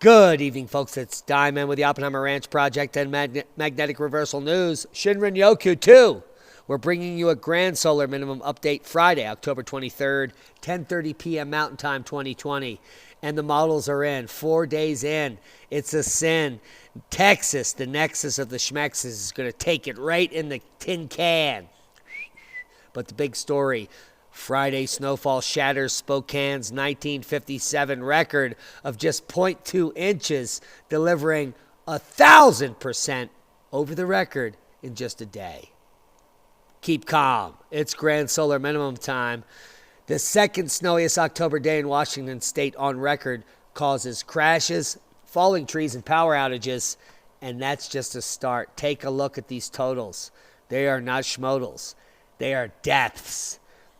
Good evening, folks. It's Diamond with the Oppenheimer Ranch Project and Magnetic Reversal News. Shinrin Yoku 2. We're bringing you a grand solar minimum update Friday, October 23rd, 10:30 p.m. Mountain Time 2020. And the models are in. 4 days in. It's a sin. Texas, the nexus of the schmexes, is going to take it right in the tin can. But the big story, Friday, Snowfall Shatters Spokane's 1957 record of just 0.2 inches, delivering 1,000% over the record in just a day. Keep calm. It's grand solar minimum time. The second snowiest October day in Washington state on record causes crashes, falling trees, and power outages, and that's just a start. Take a look at these totals. They are not schmodals. They are depths.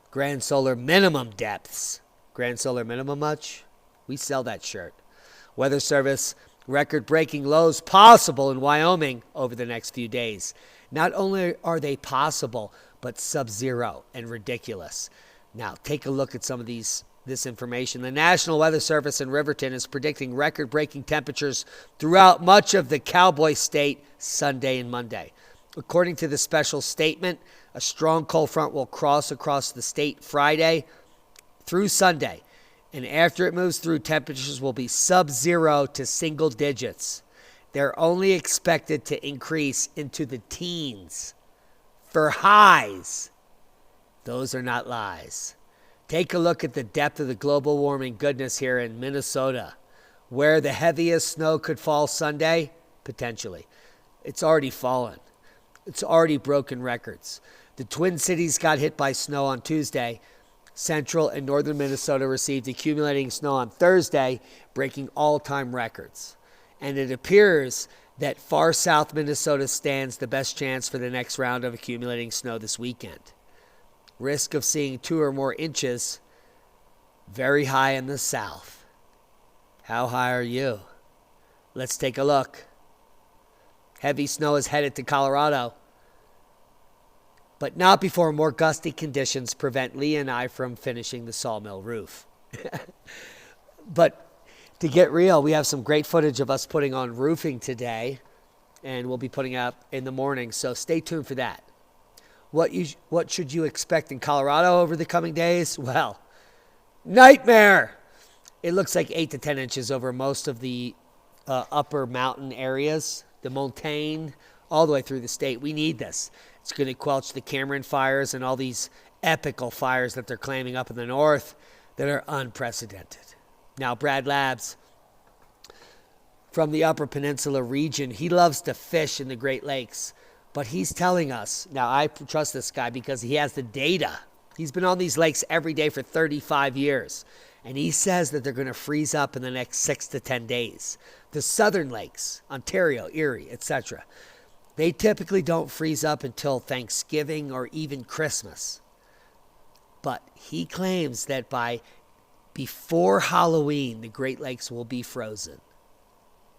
Grand solar minimum depths. Grand solar minimum much? We sell that shirt. Weather Service, record-breaking lows possible in Wyoming over the next few days. Not only are they possible, but sub-zero and ridiculous. Now, take a look at some of this information. The National Weather Service in Riverton is predicting record-breaking temperatures throughout much of the Cowboy State Sunday and Monday. According to the special statement, a strong cold front will cross across the state Friday through Sunday. And after it moves through, temperatures will be sub-zero to single digits. They're only expected to increase into the teens for highs. Those are not lies. Take a look at the depth of the global warming goodness here in Minnesota, where the heaviest snow could fall Sunday, potentially. It's already fallen. It's already broken records. The Twin Cities got hit by snow on Tuesday. Central and northern Minnesota received accumulating snow on Thursday, breaking all-time records. And it appears that far south Minnesota stands the best chance for the next round of accumulating snow this weekend. Risk of seeing 2 or more inches, very high in the south. How high are you? Let's take a look. Heavy snow is headed to Colorado, but not before more gusty conditions prevent Lee and I from finishing the sawmill roof. But to get real, we have some great footage of us putting on roofing today, and we'll be putting up in the morning, so stay tuned for that. What should you expect in Colorado over the coming days? Well, nightmare! It looks like 8 to 10 inches over most of the upper mountain areas, the montane, all the way through the state. We need this. It's going to quelch the Cameron fires and all these epical fires that they're claiming up in the north that are unprecedented. Now, Brad Labs from the Upper Peninsula region, he loves to fish in the Great Lakes, but he's telling us, now I trust this guy because he has the data. He's been on these lakes every day for 35 years, and he says that they're going to freeze up in the next 6 to 10 days. The southern lakes, Ontario, Erie, etc., they typically don't freeze up until Thanksgiving or even Christmas. But he claims that before Halloween, the Great Lakes will be frozen.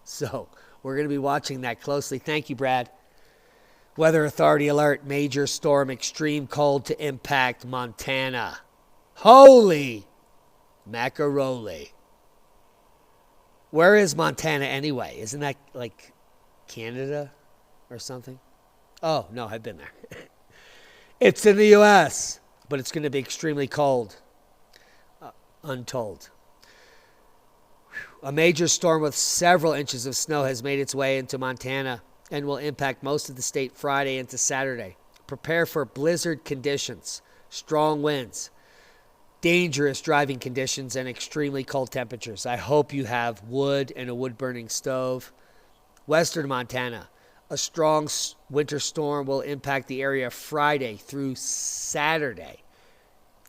So we're going to be watching that closely. Thank you, Brad. Weather Authority alert, major storm, extreme cold to impact Montana. Holy macaroni. Where is Montana anyway? Isn't that like Canada or something? Oh, no, I've been there. It's in the U.S., but it's going to be extremely cold. Untold. A major storm with several inches of snow has made its way into Montana and will impact most of the state Friday into Saturday. Prepare for blizzard conditions, strong winds, dangerous driving conditions, and extremely cold temperatures. I hope you have wood and a wood-burning stove. Western Montana, a strong winter storm will impact the area Friday through Saturday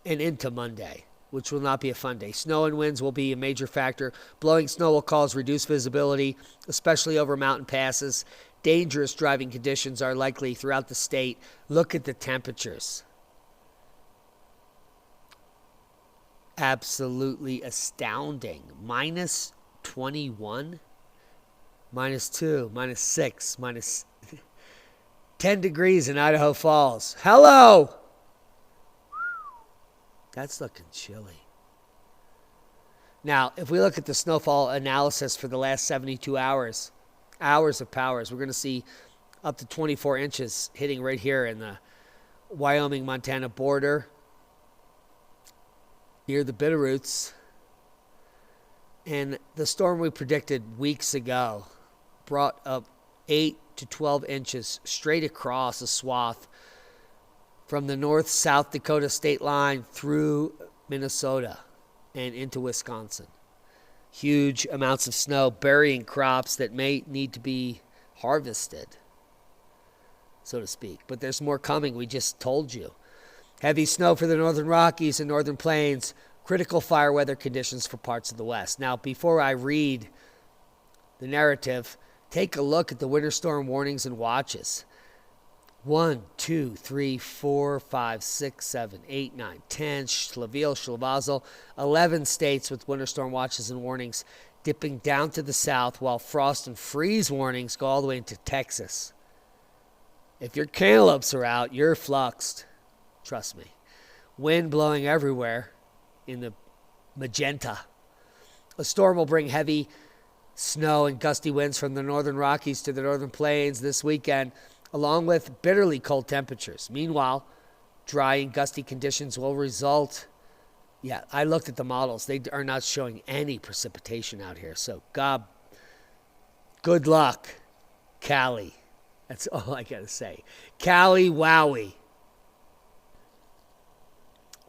and into Monday, which will not be a fun day. Snow and winds will be a major factor. Blowing snow will cause reduced visibility, especially over mountain passes. Dangerous driving conditions are likely throughout the state. Look at the temperatures. Absolutely astounding. Minus 21, minus 2, minus 6, minus 10 degrees in Idaho Falls. Hello! That's looking chilly. Now, if we look at the snowfall analysis for the last 72 hours of powers, we're going to see up to 24 inches hitting right here in the Wyoming-Montana border near the Bitterroots. And the storm we predicted weeks ago brought up 8 to 12 inches straight across a swath from the North-South Dakota state line through Minnesota and into Wisconsin. Huge amounts of snow burying crops that may need to be harvested, so to speak. But there's more coming, we just told you. Heavy snow for the northern Rockies and northern plains. Critical fire weather conditions for parts of the West. Now, before I read the narrative, take a look at the winter storm warnings and watches. 1, 2, 3, 4, 5, 6, 7, 8, 9, 10, Schleville, Schlavazel, 11 states with winter storm watches and warnings dipping down to the south, while frost and freeze warnings go all the way into Texas. If your cantaloupes are out, you're fluxed. Trust me. Wind blowing everywhere in the magenta. A storm will bring heavy snow and gusty winds from the northern Rockies to the northern plains this weekend, along with bitterly cold temperatures. Meanwhile, dry and gusty conditions will result. Yeah, I looked at the models. They are not showing any precipitation out here. So, God, good luck, Cali. That's all I got to say. Cali, wowie.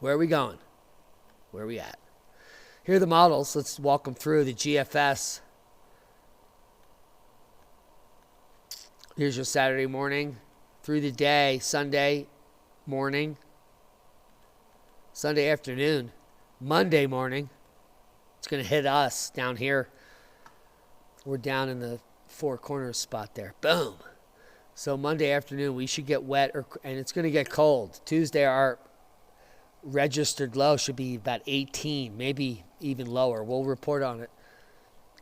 Where are we going? Where are we at? Here are the models. Let's walk them through. The GFS. Here's your Saturday morning through the day, Sunday morning, Sunday afternoon, Monday morning. It's going to hit us down here. We're down in the Four Corners spot there. Boom. So Monday afternoon, we should get wet, and it's going to get cold. Tuesday, our registered low should be about 18, maybe even lower. We'll report on it.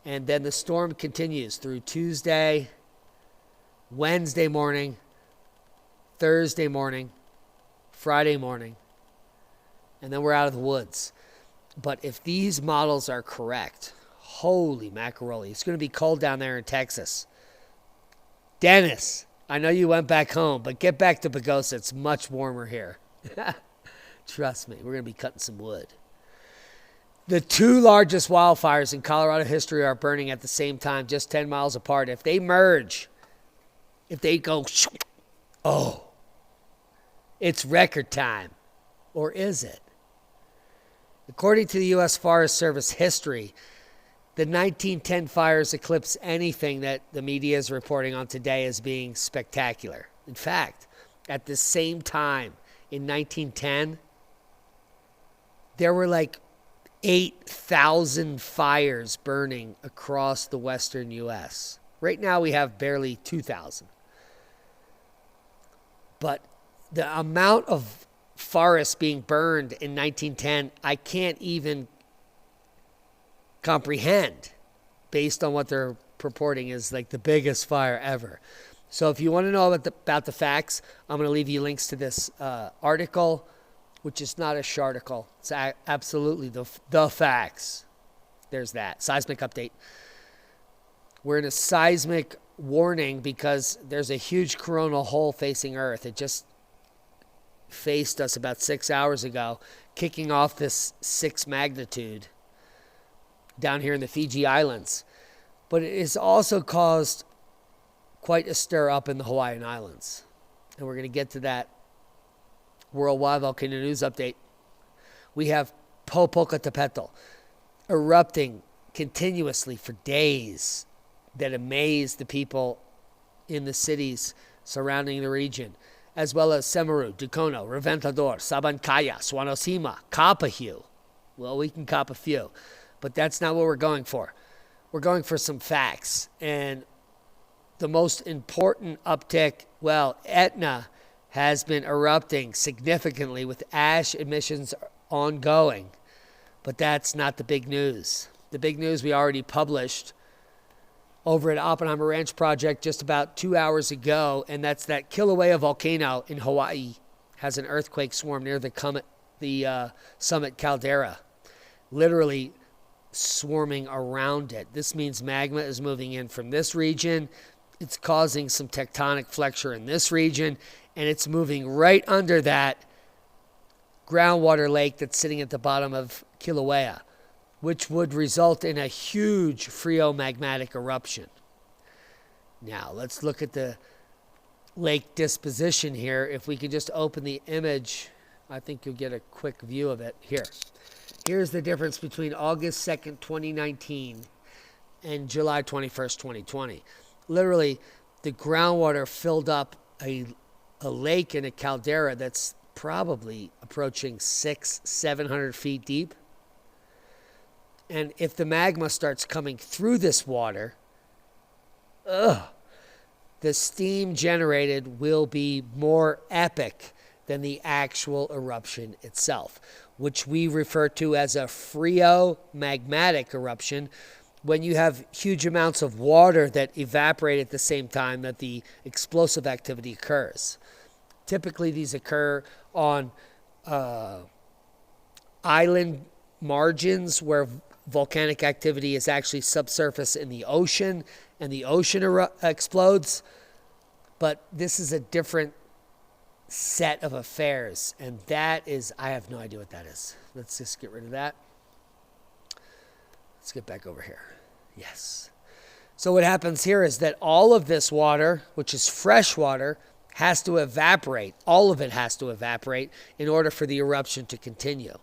And then the storm continues through Tuesday, Wednesday morning, Thursday morning, Friday morning, and then we're out of the woods. But if these models are correct, holy macaroni, it's going to be cold down there in Texas. Dennis, I know you went back home, but get back to Pagosa. It's much warmer here. Trust me, we're going to be cutting some wood. The two largest wildfires in Colorado history are burning at the same time, just 10 miles apart. If they merge, if they go, oh, it's record time. Or is it? According to the U.S. Forest Service history, the 1910 fires eclipse anything that the media is reporting on today as being spectacular. In fact, at the same time in 1910, there were like 8,000 fires burning across the western U.S. Right now we have barely 2,000. But the amount of forests being burned in 1910, I can't even comprehend based on what they're purporting is like the biggest fire ever. So if you want to know about the facts, I'm going to leave you links to this article, which is not a sharticle. It's absolutely the facts. There's that. Seismic update. We're in a seismic warning because there's a huge coronal hole facing Earth. It just faced us about 6 hours ago, kicking off this 6 magnitude down here in the Fiji Islands. But it has also caused quite a stir up in the Hawaiian Islands. And we're going to get to that worldwide volcano news update. We have Popocatépetl erupting continuously for days that amazed the people in the cities surrounding the region, as well as Semeru, Ducono, Reventador, Sabancaya, Swanosima, Kapahue. Well, we can cop a few, but that's not what we're going for. We're going for some facts. And the most important uptick, well, Etna has been erupting significantly with ash emissions ongoing. But that's not the big news. The big news we already published over at Oppenheimer Ranch Project just about 2 hours ago, and that's that Kilauea volcano in Hawaii has an earthquake swarm near the summit caldera. Literally swarming around it. This means magma is moving in from this region. It's causing some tectonic flexure in this region, and it's moving right under that groundwater lake that's sitting at the bottom of Kilauea, which would result in a huge phreomagmatic eruption. Now, let's look at the lake disposition here. If we could just open the image, I think you'll get a quick view of it here. Here's the difference between August 2nd, 2019 and July 21st, 2020. Literally, the groundwater filled up a lake in a caldera that's probably approaching 600-700 feet deep. And if the magma starts coming through this water, the steam generated will be more epic than the actual eruption itself, which we refer to as a phreomagmatic eruption, when you have huge amounts of water that evaporate at the same time that the explosive activity occurs. Typically, these occur on island margins where volcanic activity is actually subsurface in the ocean, and the ocean explodes. But this is a different set of affairs, and that is, I have no idea what that is. Let's just get rid of that. Let's get back over here. Yes. So what happens here is that all of this water, which is fresh water, has to evaporate. All of it has to evaporate in order for the eruption to continue.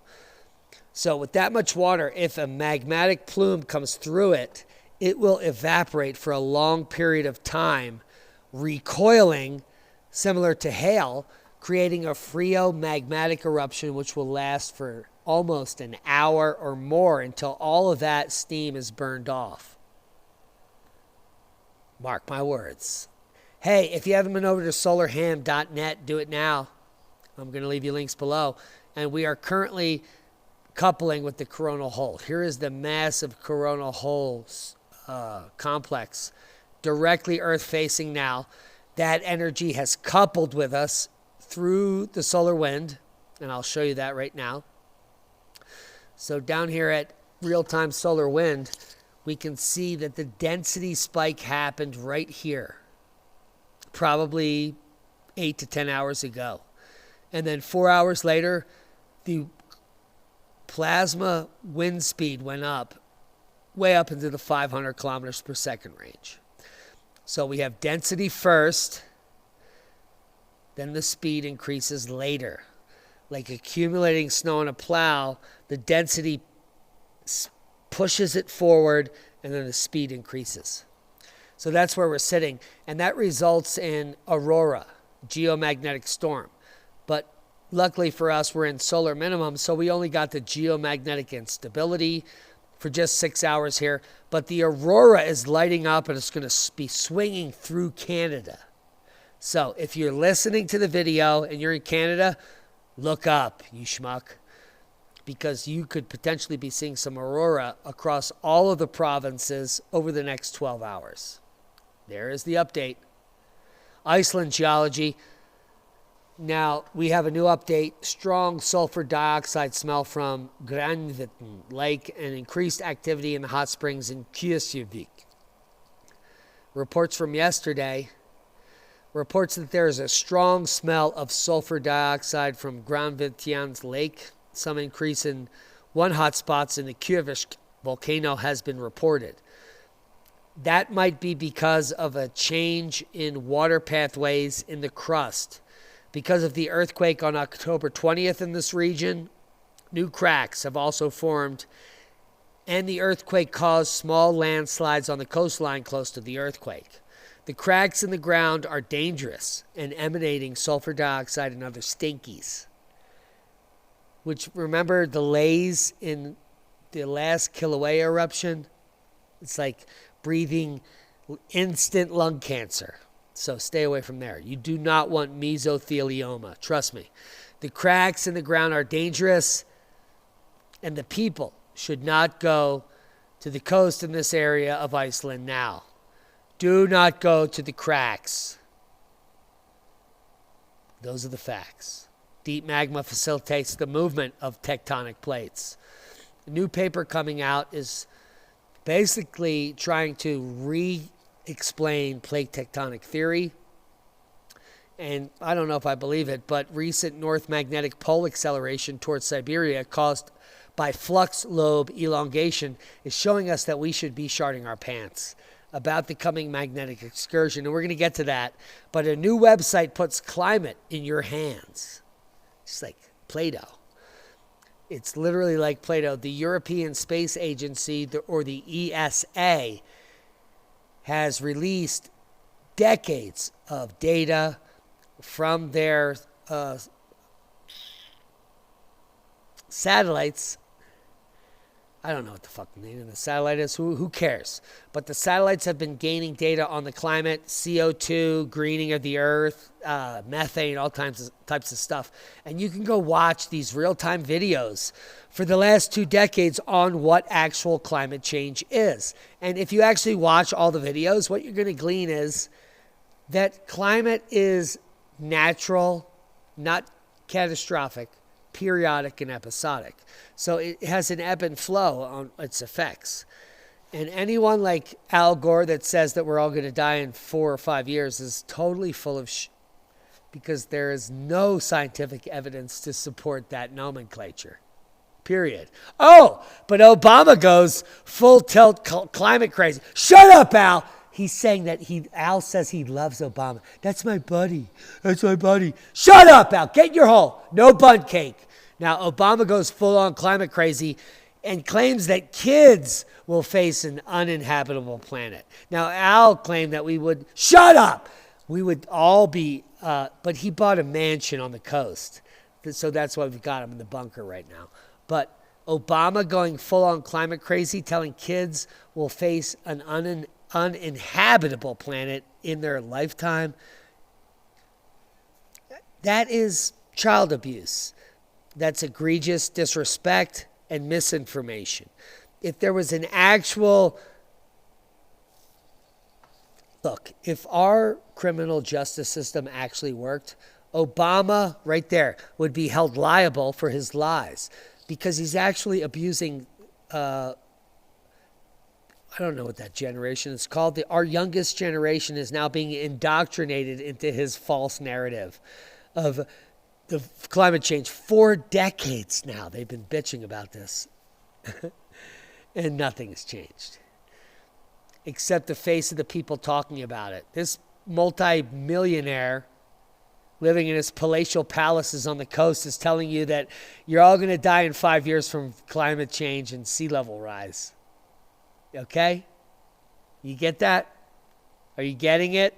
So with that much water, if a magmatic plume comes through it, it will evaporate for a long period of time, recoiling similar to hail, creating a phreomagmatic eruption which will last for almost an hour or more until all of that steam is burned off. Mark my words. Hey, if you haven't been over to solarham.net, do it now. I'm going to leave you links below. And we are currently coupling with the coronal hole. Here is the massive coronal hole complex, directly Earth facing now. That energy has coupled with us through the solar wind, and I'll show you that right now. So down here at real-time solar wind, we can see that the density spike happened right here, probably 8 to 10 hours ago. And then 4 hours later, the plasma wind speed went up, way up into the 500 kilometers per second range. So we have density first, then the speed increases later. Like accumulating snow on a plow, the density pushes it forward, and then the speed increases. So that's where we're sitting, and that results in aurora, geomagnetic storm. But luckily for us, we're in solar minimum, so we only got the geomagnetic instability for just 6 hours here. But the aurora is lighting up, and it's going to be swinging through Canada. So if you're listening to the video and you're in Canada, look up, you schmuck, because you could potentially be seeing some aurora across all of the provinces over the next 12 hours. There is the update. Iceland geology. Now, we have a new update. Strong sulfur dioxide smell from Granvitn Lake and increased activity in the hot springs in Kilauea. Reports from yesterday reports that there is a strong smell of sulfur dioxide from Granvitn Lake. Some increase in one hotspot in the Kilauea volcano has been reported. That might be because of a change in water pathways in the crust. Because of the earthquake on October 20th in this region, new cracks have also formed, and the earthquake caused small landslides on the coastline close to the earthquake. The cracks in the ground are dangerous and emanating sulfur dioxide and other stinkies. Which, remember delays in the last Kilauea eruption? It's like breathing instant lung cancer. So stay away from there. You do not want mesothelioma. Trust me. The cracks in the ground are dangerous, and the people should not go to the coast in this area of Iceland now. Do not go to the cracks. Those are the facts. Deep magma facilitates the movement of tectonic plates. A new paper coming out is basically trying to re-explain plate tectonic theory. And I don't know if I believe it, but recent north magnetic pole acceleration towards Siberia caused by flux lobe elongation is showing us that we should be sharting our pants about the coming magnetic excursion. And we're going to get to that. But a new website puts climate in your hands. It's like Play-Doh. It's literally like Play-Doh. The European Space Agency, or the ESA, has released decades of data from their satellites. I don't know what the fuck the name of the satellite is. Who cares? But the satellites have been gaining data on the climate, CO2, greening of the earth, methane, all types of stuff. And you can go watch these real-time videos for the last 2 decades on what actual climate change is. And if you actually watch all the videos, what you're going to glean is that climate is natural, not catastrophic, periodic, and episodic. So it has an ebb and flow on its effects. And anyone like Al Gore that says that we're all going to die in 4 or 5 years is totally full of because there is no scientific evidence to support that nomenclature. Period. Oh, but Obama goes full tilt climate crazy. Shut up, Al. He's saying that Al says he loves Obama. That's my buddy. That's my buddy. Shut up, Al. Get in your hole. No bun cake. Now, Obama goes full on climate crazy and claims that kids will face an uninhabitable planet. Now, Al claimed that we would, shut up. We would all be, but he bought a mansion on the coast. So that's why we've got him in the bunker right now. But Obama going full on climate crazy, telling kids will face an uninhabitable planet in their lifetime. That is child abuse. That's egregious disrespect and misinformation. If there was an actual... Look, if our criminal justice system actually worked, Obama, right there, would be held liable for his lies because he's actually abusing... I don't know what that generation is called. Our youngest generation is now being indoctrinated into his false narrative of the climate change. 4 decades now they've been bitching about this. And nothing has changed. Except the face of the people talking about it. This multi-millionaire living in his palatial palaces on the coast is telling you that you're all going to die in 5 years from climate change and sea level rise. Okay? You get that? Are you getting it?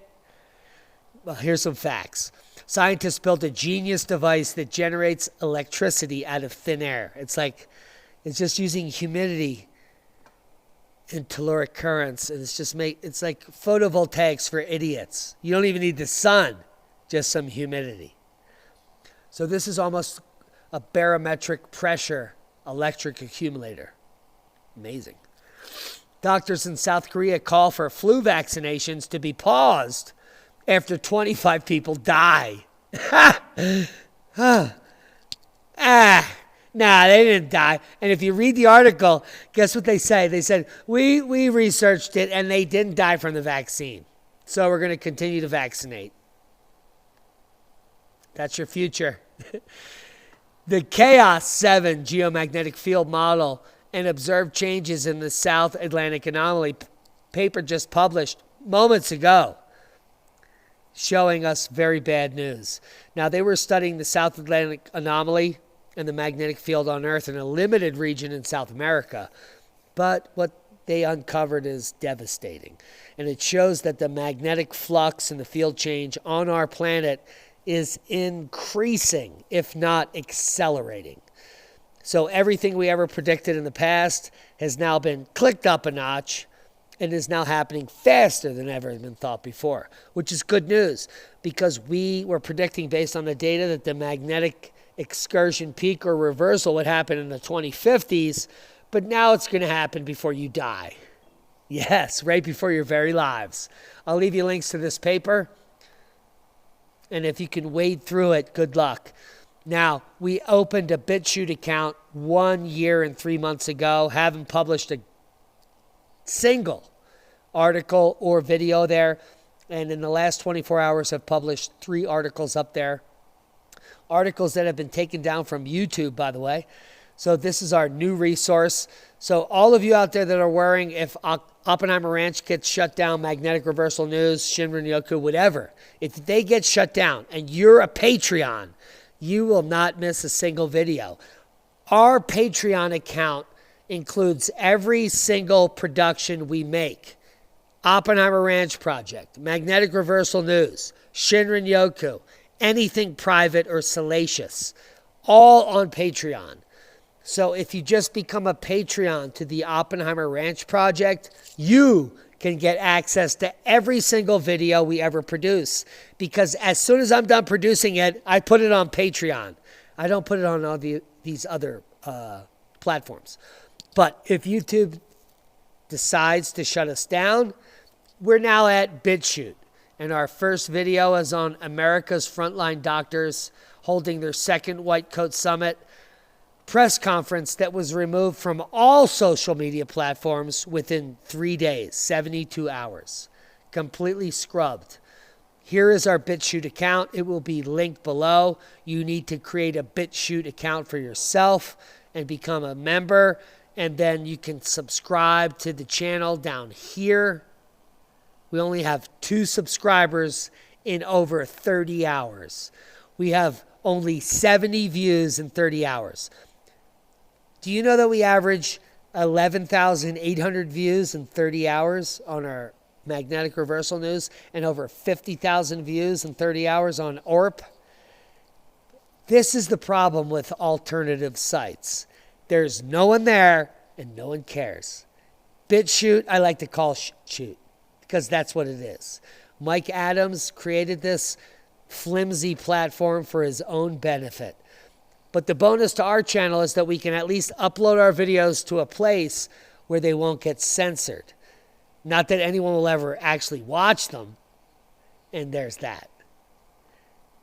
Well, here's some facts. Scientists built a genius device that generates electricity out of thin air. It's just using humidity and telluric currents, and it's like photovoltaics for idiots. You don't even need the sun, just some humidity. So this is almost a barometric pressure electric accumulator. Amazing. Doctors in South Korea call for flu vaccinations to be paused after 25 people die. Nah, they didn't die. And if you read the article, guess what they say? They said, we researched it and they didn't die from the vaccine. So we're going to continue to vaccinate. That's your future. The Chaos 7 geomagnetic field model and observed changes in the South Atlantic anomaly paper just published moments ago, showing us very bad news. Now, they were studying the South Atlantic anomaly and the magnetic field on Earth in a limited region in South America. But what they uncovered is devastating. And it shows that the magnetic flux and the field change on our planet is increasing, if not accelerating. So everything we ever predicted in the past has now been clicked up a notch and is now happening faster than ever has been thought before, which is good news because we were predicting based on the data that the magnetic excursion peak or reversal would happen in the 2050s, but now it's going to happen before you die. Yes, right before your very lives. I'll leave you links to this paper, and if you can wade through it, good luck. Now, we opened a BitChute account 1 year and 3 months ago. Haven't published a single article or video there. And in the last 24 hours, have published 3 articles up there. Articles that have been taken down from YouTube, by the way. So this is our new resource. So all of you out there that are worrying if Oppenheimer Ranch gets shut down, Magnetic Reversal News, Shinrin Yoku, whatever, if they get shut down and you're a Patreon, you will not miss a single video. Our Patreon account includes every single production we make. Oppenheimer Ranch Project, Magnetic Reversal News, Shinrin Yoku, anything private or salacious, all on Patreon. So if you just become a Patreon to the Oppenheimer Ranch Project, you can get access to every single video we ever produce. Because as soon as I'm done producing it, I put it on Patreon. I don't put it on all these other platforms. But if YouTube decides to shut us down, we're now at BitChute. And our first video is on America's Frontline Doctors holding their second White Coat Summit press conference that was removed from all social media platforms within 3 days, 72 hours. Completely scrubbed. Here is our BitChute account. It will be linked below. You need to create a BitChute account for yourself and become a member. And then you can subscribe to the channel down here. We only have 2 subscribers in over 30 hours. We have only 70 views in 30 hours. Do you know that we average 11,800 views in 30 hours on our Magnetic Reversal News and over 50,000 views in 30 hours on ORP? This is the problem with alternative sites. There's no one there and no one cares. BitChute, I like to call shoot because that's what it is. Mike Adams created this flimsy platform for his own benefit. But the bonus to our channel is that we can at least upload our videos to a place where they won't get censored. Not that anyone will ever actually watch them. And there's that.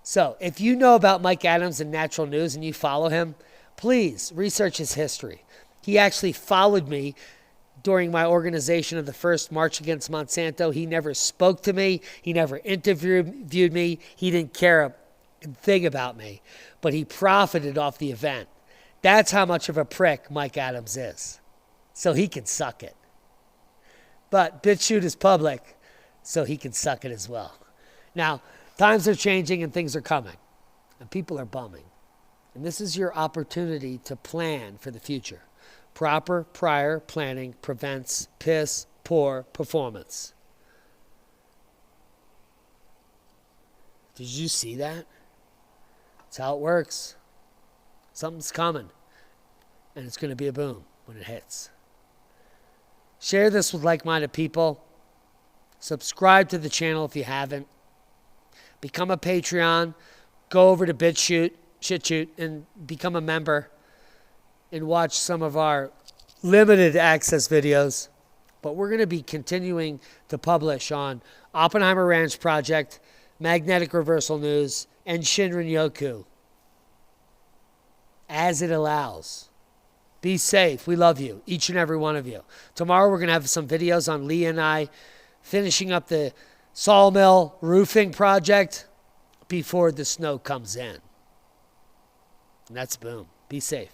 So if you know about Mike Adams and natural news and you follow him, please research his history. He actually followed me during my organization of the first March Against Monsanto. He never spoke to me. He never interviewed me. He didn't care a thing about me. But he profited off the event. That's how much of a prick Mike Adams is. So he can suck it. But BitChute is public, so he can suck it as well. Now, times are changing and things are coming. And people are bumming. And this is your opportunity to plan for the future. Proper prior planning prevents piss poor performance. Did you see that? That's how it works. Something's coming. And it's going to be a boom when it hits. Share this with like-minded people. Subscribe to the channel if you haven't. Become a Patreon. Go over to BitChute, and become a member. And watch some of our limited access videos. But we're going to be continuing to publish on Oppenheimer Ranch Project, Magnetic Reversal News, and Shinrin Yoku as it allows. Be safe. We love you, each and every one of you. Tomorrow we're going to have some videos on Lee and I finishing up the sawmill roofing project before the snow comes in. And that's boom. Be safe.